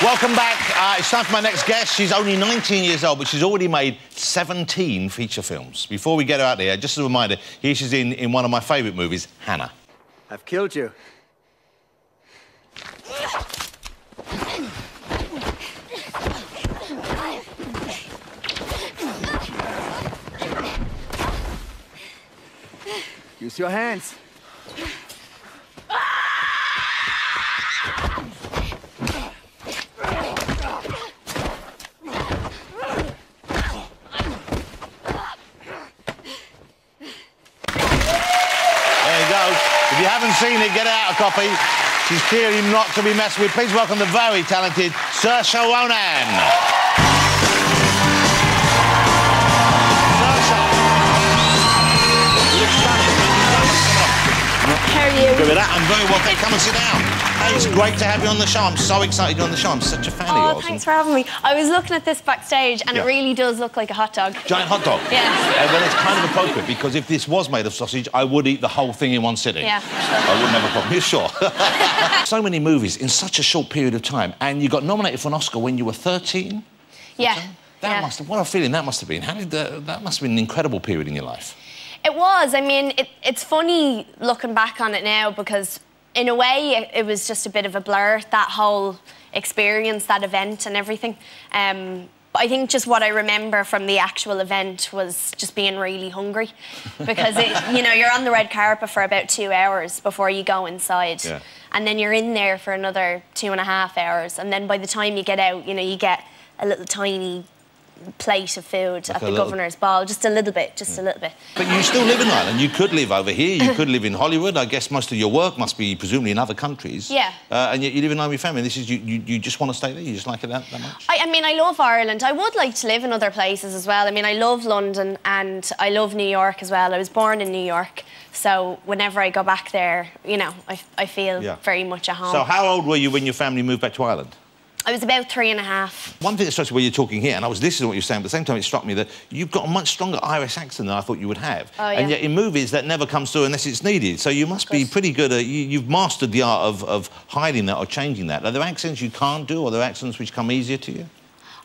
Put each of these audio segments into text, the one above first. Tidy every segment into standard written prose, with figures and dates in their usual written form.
Welcome back. It's time for my next guest. She's only 19 years old, but she's already made 17 feature films. Before we get her out there, just a reminder, here she's in one of my favourite movies, Hannah. I've killed you. Use your hands. If you haven't seen it, get out a copy. She's clearly not to be messed with. Please welcome the very talented Saoirse Ronan. How are you? Good with that. I'm very well. Come and sit down. Hey, it's great to have you on the show. I'm so excited you're on the show. I'm such a fan of yours. Oh, thanks for having me. I was looking at this backstage, and it really does look like a hot dog. Giant hot dog? Yeah. Well, it's kind of appropriate, because if this was made of sausage, I would eat the whole thing in one sitting. Yeah, sure. I wouldn't have a problem. You're sure? So many movies in such a short period of time, and you got nominated for an Oscar when you were 13? Yeah. That must have... What a feeling that must have been. How did that must have been an incredible period in your life. It was. I mean, it's funny looking back on it now, because in a way it was just a bit of a blur, that whole experience, that event and everything. But I think just what I remember from the actual event was just being really hungry, because you know, you're on the red carpet for about 2 hours before you go inside. Yeah. And then you're in there for another 2.5 hours, and then by the time you get out, you know, you get a little tiny plate of food like at the governor's ball, just a little bit, a little bit. But you still live in Ireland. You could live over here, you could live in Hollywood. I guess most of your work must be presumably in other countries. Yeah. And yet you live in Ireland with your family. This is you just want to stay there? You just like it that much? I mean, I love Ireland. I would like to live in other places as well. I mean, I love London and I love New York as well. I was born in New York, so whenever I go back there, you know, I feel very much at home. So how old were you when your family moved back to Ireland? I was about 3.5. One thing that strikes me when you're talking here, and I was listening to what you were saying, but at the same time it struck me that you've got a much stronger Irish accent than I thought you would have. Oh, yeah. And yet in movies that never comes through unless it's needed. So you must be pretty good at... You've mastered the art of hiding that or changing that. Are there accents you can't do, or are there accents which come easier to you?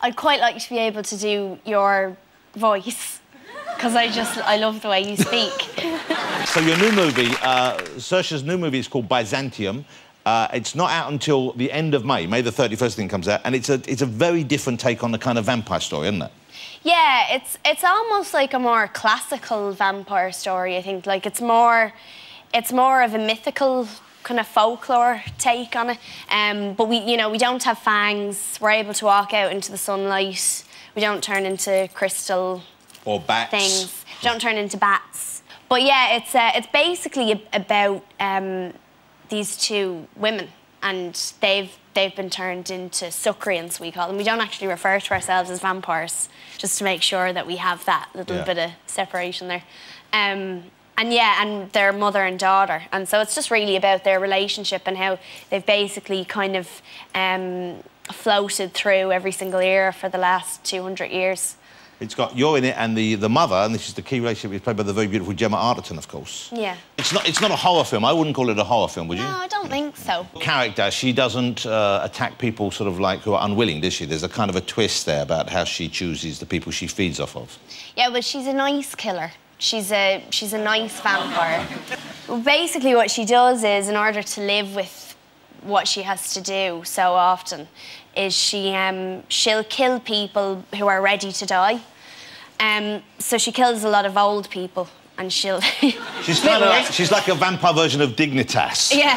I'd quite like to be able to do your voice, because I love the way you speak. So your new movie, Saoirse's new movie is called Byzantium. It's not out until the end of May. May the 31st thing comes out, and it's a very different take on the kind of vampire story, isn't it? Yeah, it's almost like a more classical vampire story, I think. Like, it's more of a mythical kind of folklore take on it. But we don't have fangs. We're able to walk out into the sunlight. We don't turn into crystal or bats. Things. We don't turn into bats. But yeah, it's basically about these two women, and they've been turned into Sucrians, we call them. We don't actually refer to ourselves as vampires, just to make sure that we have that little bit of separation there. And they're mother and daughter, and so it's just really about their relationship and how they've basically kind of floated through every single era for the last 200 years. It's got you're in it, and the mother, and this is the key relationship, is played by the very beautiful Gemma Arterton, of course. Yeah. It's not a horror film. I wouldn't call it a horror film, would you? No, I don't think so. Character, she doesn't attack people sort of like who are unwilling, does she? There's a kind of a twist there about how she chooses the people she feeds off of. Yeah, but she's a nice killer. She's a nice vampire. Basically, what she does is, in order to live with what she has to do so often, is she'll kill people who are ready to die. So she kills a lot of old people, and she'll... she's like a vampire version of Dignitas. Yeah.